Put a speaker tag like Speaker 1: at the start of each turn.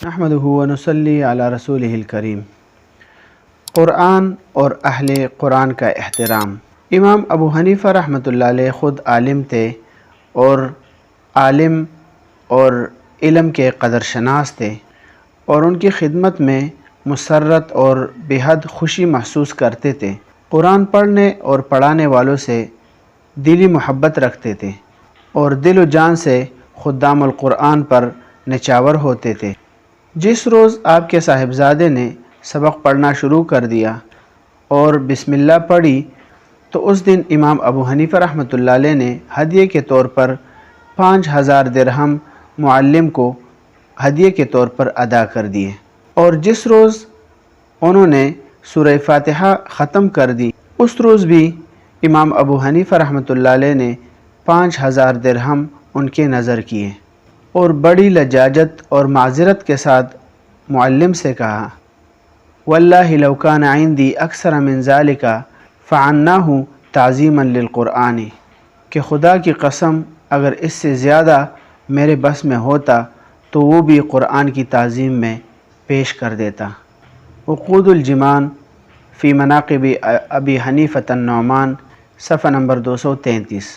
Speaker 1: نحمدہ و نصلی علی رسولہ الکریم۔ قرآن اور اہل قرآن کا احترام۔ امام ابو حنیفہ رحمۃ اللہ علیہ خود عالم تھے اور عالم اور علم کے قدر شناس تھے، اور ان کی خدمت میں مسرت اور بے حد خوشی محسوس کرتے تھے۔ قرآن پڑھنے اور پڑھانے والوں سے دلی محبت رکھتے تھے اور دل و جان سے خدام القرآن پر نچاور ہوتے تھے۔ جس روز آپ کے صاحبزادے نے سبق پڑھنا شروع کر دیا اور بسم اللہ پڑھی تو اس دن امام ابو حنیفہ رحمۃ اللہ علیہ نے ہدیے کے طور پر 5000 درہم معلم کو ہدیے کے طور پر ادا کر دیے، اور جس روز انہوں نے سورہ فاتحہ ختم کر دی اس روز بھی امام ابو حنیفہ رحمۃ اللہ علیہ نے 5000 درہم ان کے نظر کیے، اور بڑی لجاجت اور معذرت کے ساتھ معلم سے کہا، واللہ لو کان عندی اکثر من ذالک فعناہ تعظیما للقرآن، کہ خدا کی قسم اگر اس سے زیادہ میرے بس میں ہوتا تو وہ بھی قرآن کی تعظیم میں پیش کر دیتا۔ عقود الجمان فی مناقب ابی حنیفۃ النعمان، صفحہ نمبر 233۔